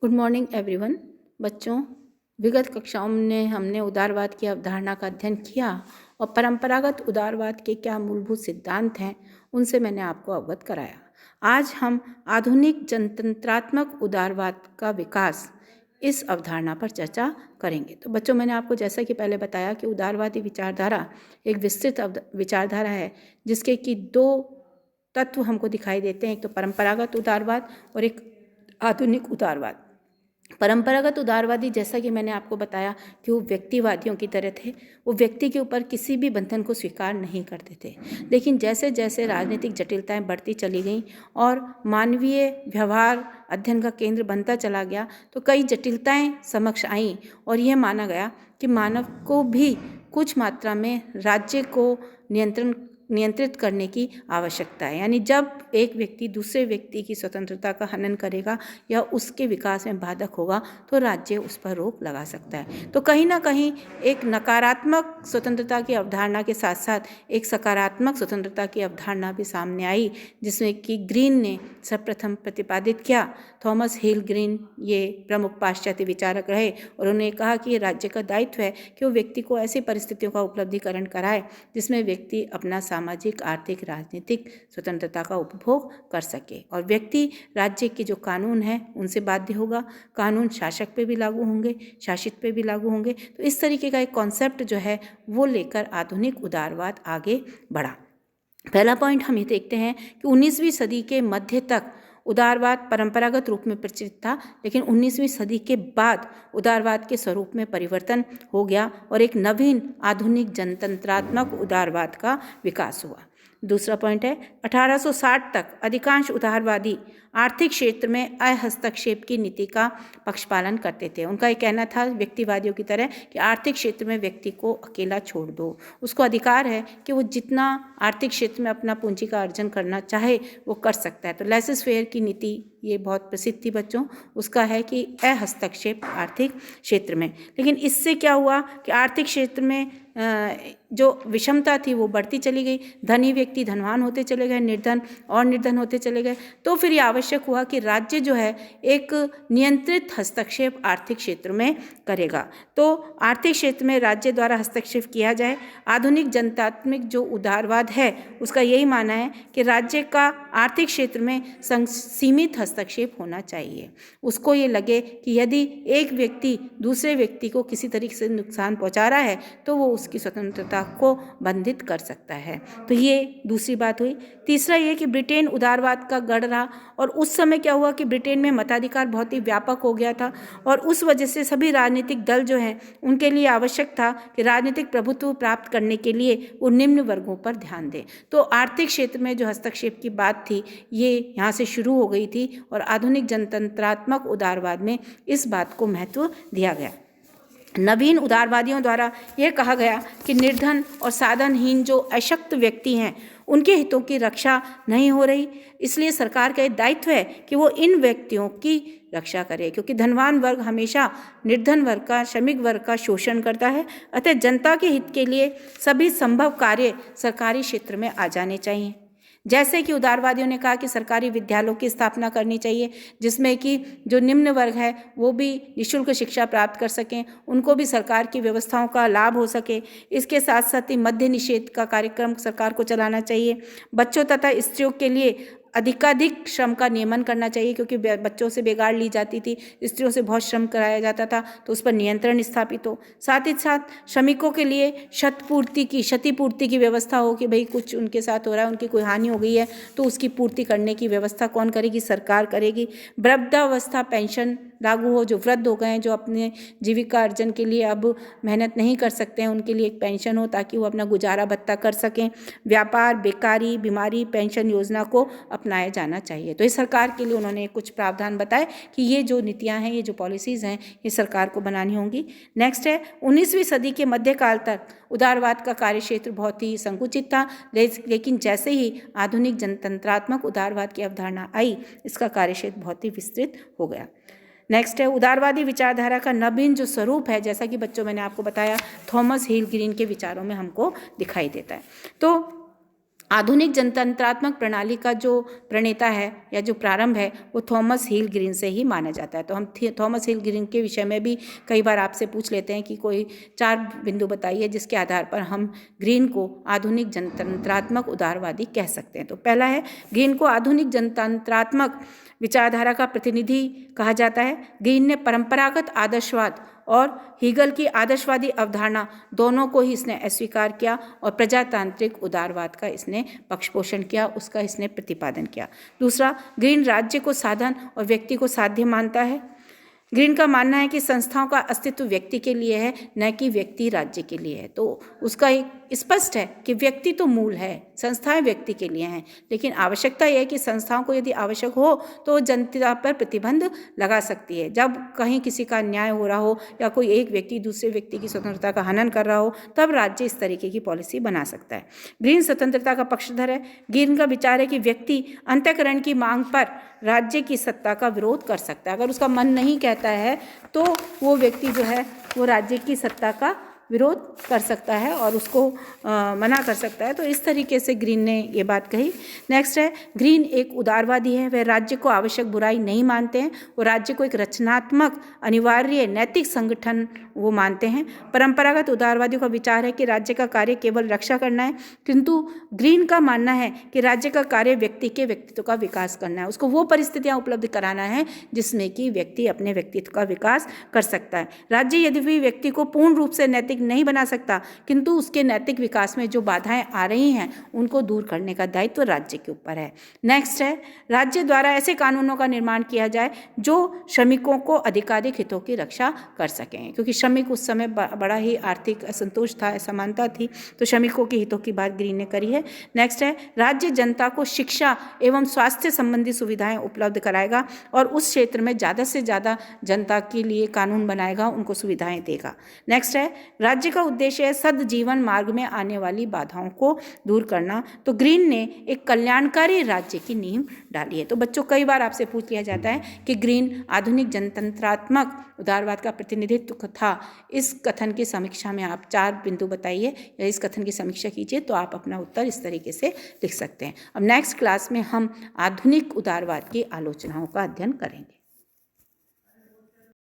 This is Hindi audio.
Good morning everyone. बच्चों, विगत कक्षाओं में हमने उदारवाद की अवधारणा का अध्ययन किया और परंपरागत उदारवाद के क्या मूलभूत सिद्धांत हैं उनसे मैंने आपको अवगत कराया। आज हम आधुनिक जनतंत्रात्मक उदारवाद का विकास इस अवधारणा पर चर्चा करेंगे। तो बच्चों, मैंने आपको जैसा कि पहले बताया कि उदारवादी विचारधारा एक विस्तृत विचारधारा है जिसके कि दो तत्व हमको दिखाई देते हैं, एक तो परंपरागत उदारवाद और एक आधुनिक उदारवाद। परंपरागत उदारवादी, जैसा कि मैंने आपको बताया कि वो व्यक्तिवादियों की तरह थे। वो व्यक्ति के ऊपर किसी भी बंधन को स्वीकार नहीं करते थे। लेकिन जैसे जैसे राजनीतिक जटिलताएं बढ़ती चली गईं और मानवीय व्यवहार अध्ययन का केंद्र बनता चला गया, तो कई जटिलताएं समक्ष आईं और यह माना गया कि मानव को भी कुछ मात्रा में राज्य को नियंत्रित करने की आवश्यकता है। यानी जब एक व्यक्ति दूसरे व्यक्ति की स्वतंत्रता का हनन करेगा या उसके विकास में बाधक होगा तो राज्य उस पर रोक लगा सकता है। तो कहीं ना कहीं एक नकारात्मक स्वतंत्रता की अवधारणा के साथ साथ एक सकारात्मक स्वतंत्रता की अवधारणा भी सामने आई, जिसमें कि ग्रीन ने सर्वप्रथम प्रतिपादित किया। थॉमस हिल ग्रीन ये प्रमुख पाश्चात्य विचारक रहे और उन्होंने कहा कि ये राज्य का दायित्व है कि वो व्यक्ति को ऐसी परिस्थितियों का उपलब्धिकरण कराए जिसमें व्यक्ति अपना सामाजिक, आर्थिक, राजनीतिक स्वतंत्रता का उपभोग कर सके और व्यक्ति राज्य के जो कानून हैं उनसे बाध्य होगा। कानून शासक पे भी लागू होंगे, शासित पे भी लागू होंगे। तो इस तरीके का एक कॉन्सेप्ट जो है वो लेकर आधुनिक उदारवाद आगे बढ़ा। पहला पॉइंट हम ये देखते हैं कि 19वीं सदी के मध्य तक उदारवाद परंपरागत रूप में प्रचलित था, लेकिन 19वीं सदी के बाद उदारवाद के स्वरूप में परिवर्तन हो गया और एक नवीन आधुनिक जनतंत्रात्मक उदारवाद का विकास हुआ। दूसरा पॉइंट है 1860 तक अधिकांश उदारवादी आर्थिक क्षेत्र में अहस्तक्षेप की नीति का पक्षपालन करते थे। उनका ये कहना था व्यक्तिवादियों की तरह कि आर्थिक क्षेत्र में व्यक्ति को अकेला छोड़ दो, उसको अधिकार है कि वो जितना आर्थिक क्षेत्र में अपना पूंजी का अर्जन करना चाहे वो कर सकता है। तो लेसेस फेयर की नीति ये बहुत प्रसिद्ध थी बच्चों। उसका है कि अहस्तक्षेप आर्थिक क्षेत्र में। लेकिन इससे क्या हुआ कि आर्थिक क्षेत्र में जो विषमता थी वो बढ़ती चली गई। धनी व्यक्ति धनवान होते चले गए, निर्धन और निर्धन होते चले गए। तो फिर ये आवश्यक हुआ कि राज्य जो है एक नियंत्रित हस्तक्षेप आर्थिक क्षेत्र में करेगा। तो आर्थिक क्षेत्र में राज्य द्वारा हस्तक्षेप किया जाए। आधुनिक जनतात्मक जो उदारवाद है उसका यही मानना है कि राज्य का आर्थिक क्षेत्र में सीमित हस्तक्षेप होना चाहिए। उसको ये लगे कि यदि एक व्यक्ति दूसरे व्यक्ति को किसी तरीके से नुकसान पहुंचा रहा है तो वो उसकी स्वतंत्रता को बंधित कर सकता है। तो ये दूसरी बात हुई। तीसरा ये कि ब्रिटेन उदारवाद का गढ़ रहा और उस समय क्या हुआ कि ब्रिटेन में मताधिकार बहुत ही व्यापक हो गया था और उस वजह से सभी राजनीतिक दल जो हैं उनके लिए आवश्यक था कि राजनीतिक प्रभुत्व प्राप्त करने के लिए वो निम्न वर्गों पर ध्यान दें। तो आर्थिक क्षेत्र में जो हस्तक्षेप की बात थी ये यहाँ से शुरू हो गई थी और आधुनिक जनतंत्रात्मक उदारवाद में इस बात को महत्व दिया गया। नवीन उदारवादियों द्वारा यह कहा गया कि निर्धन और साधनहीन जो अशक्त व्यक्ति हैं उनके हितों की रक्षा नहीं हो रही, इसलिए सरकार का दायित्व है कि वो इन व्यक्तियों की रक्षा करे, क्योंकि धनवान वर्ग हमेशा निर्धन वर्ग का, श्रमिक वर्ग का शोषण करता है। अतः जनता के हित के लिए सभी संभव कार्य सरकारी क्षेत्र में आ जाने चाहिए। जैसे कि उदारवादियों ने कहा कि सरकारी विद्यालयों की स्थापना करनी चाहिए जिसमें कि जो निम्न वर्ग है वो भी निःशुल्क शिक्षा प्राप्त कर सकें, उनको भी सरकार की व्यवस्थाओं का लाभ हो सके। इसके साथ साथ ही मद्य निषेध का कार्यक्रम सरकार को चलाना चाहिए। बच्चों तथा स्त्रियों के लिए अधिकाधिक श्रम का नियमन करना चाहिए, क्योंकि बच्चों से बेगार ली जाती थी, स्त्रियों से बहुत श्रम कराया जाता था, तो उस पर नियंत्रण स्थापित हो। साथ ही साथ श्रमिकों के लिए क्षतिपूर्ति की व्यवस्था हो कि भाई कुछ उनके साथ हो रहा है, उनकी कोई हानि हो गई है तो उसकी पूर्ति करने की व्यवस्था कौन करेगी? सरकार करेगी। वृद्धावस्था पेंशन लागू हो, जो वृद्ध हो गए हैं, जो अपने जीविका अर्जन के लिए अब मेहनत नहीं कर सकते हैं, उनके लिए एक पेंशन हो ताकि वो अपना गुजारा भत्ता कर सकें। व्यापार, बेकारी, बीमारी पेंशन योजना को अपनाया जाना चाहिए। तो इस सरकार के लिए उन्होंने कुछ प्रावधान बताए कि ये जो नीतियां हैं, ये जो पॉलिसीज़ हैं, ये सरकार को बनानी होंगी। नेक्स्ट है 19वीं सदी के मध्यकाल तक उदारवाद का कार्यक्षेत्र बहुत ही संकुचित था, लेकिन जैसे ही आधुनिक जनतंत्रात्मक उदारवाद की अवधारणा आई इसका कार्यक्षेत्र बहुत ही विस्तृत हो गया। नेक्स्ट है उदारवादी विचारधारा का नवीन जो स्वरूप है, जैसा कि बच्चों मैंने आपको बताया थॉमस हिल ग्रीन के विचारों में हमको दिखाई देता है। तो आधुनिक जनतंत्रात्मक प्रणाली का जो प्रणेता है या जो प्रारंभ है वो थॉमस हिल ग्रीन से ही माना जाता है। तो हम थॉमस हिल ग्रीन के विषय में भी कई बार आपसे पूछ लेते हैं कि कोई 4 बिंदु बताइए जिसके आधार पर हम ग्रीन को आधुनिक जनतंत्रात्मक उदारवादी कह सकते हैं। तो पहला है, ग्रीन को आधुनिक जनतंत्रात्मक विचारधारा का प्रतिनिधि कहा जाता है। ग्रीन ने परंपरागत आदर्शवाद और हीगल की आदर्शवादी अवधारणा दोनों को ही इसने अस्वीकार किया और प्रजातांत्रिक उदारवाद का इसने पक्षपोषण किया, उसका इसने प्रतिपादन किया। दूसरा, ग्रीन राज्य को साधन और व्यक्ति को साध्य मानता है। ग्रीन का मानना है कि संस्थाओं का अस्तित्व व्यक्ति के लिए है, न कि व्यक्ति राज्य के लिए है। तो उसका एक स्पष्ट है कि व्यक्ति तो मूल है, संस्थाएं व्यक्ति के लिए हैं, लेकिन आवश्यकता यह है कि संस्थाओं को यदि आवश्यक हो तो जनता पर प्रतिबंध लगा सकती है। जब कहीं किसी का अन्याय हो रहा हो या कोई एक व्यक्ति दूसरे व्यक्ति की स्वतंत्रता का हनन कर रहा हो, तब राज्य इस तरीके की पॉलिसी बना सकता है। ग्रीन स्वतंत्रता का पक्षधर है। ग्रीन का विचार है कि व्यक्ति अंतःकरण की मांग पर राज्य की सत्ता का विरोध कर सकता है। अगर उसका मन नहीं कहता है तो वो व्यक्ति जो है वो राज्य की सत्ता का विरोध कर सकता है और उसको मना कर सकता है। तो इस तरीके से ग्रीन ने ये बात कही। नेक्स्ट है, ग्रीन एक उदारवादी है। वह राज्य को आवश्यक बुराई नहीं मानते हैं, वो राज्य को एक रचनात्मक अनिवार्य नैतिक संगठन वो मानते हैं। परंपरागत उदारवादियों का विचार है कि राज्य का कार्य केवल रक्षा करना है, किंतु ग्रीन का मानना है कि राज्य का कार्य व्यक्ति के व्यक्तित्व का विकास करना है। उसको वो परिस्थितियाँ उपलब्ध कराना है जिसमें कि व्यक्ति अपने व्यक्तित्व का विकास कर सकता है। राज्य यदि भी व्यक्ति को पूर्ण रूप से नैतिक नहीं बना सकता, किंतु उसके नैतिक विकास में जो बाधाएं आ रही हैं उनको दूर करने का दायित्व राज्य के ऊपर है। नेक्स्ट है, राज्य द्वारा ऐसे कानूनों का निर्माण किया जाए जो श्रमिकों को अधिकाधिक हितों की रक्षा कर सकें, क्योंकि श्रमिक उस समय बड़ा ही आर्थिक असंतोष था, असमानता थी, तो श्रमिकों के हितों की बात ग्रीन ने करी है। नेक्स्ट है, राज्य जनता को शिक्षा एवं स्वास्थ्य संबंधी सुविधाएं उपलब्ध कराएगा और उस क्षेत्र में ज़्यादा से ज़्यादा जनता के लिए कानून बनाएगा, उनको सुविधाएं देगा। नेक्स्ट है, राज्य का उद्देश्य है सद्जीवन मार्ग में आने वाली बाधाओं को दूर करना। तो ग्रीन ने एक कल्याणकारी राज्य की नींव डाली है। तो बच्चों, कई बार आपसे पूछ लिया जाता है कि ग्रीन आधुनिक जनतंत्रात्मक उदारवाद का प्रतिनिधित्व था। इस कथन की समीक्षा में आप 4 बिंदु बताइए या इस कथन की समीक्षा कीजिए, तो आप अपना उत्तर इस तरीके से लिख सकते हैं। अब नेक्स्ट क्लास में हम आधुनिक उदारवाद की आलोचनाओं का अध्ययन करेंगे।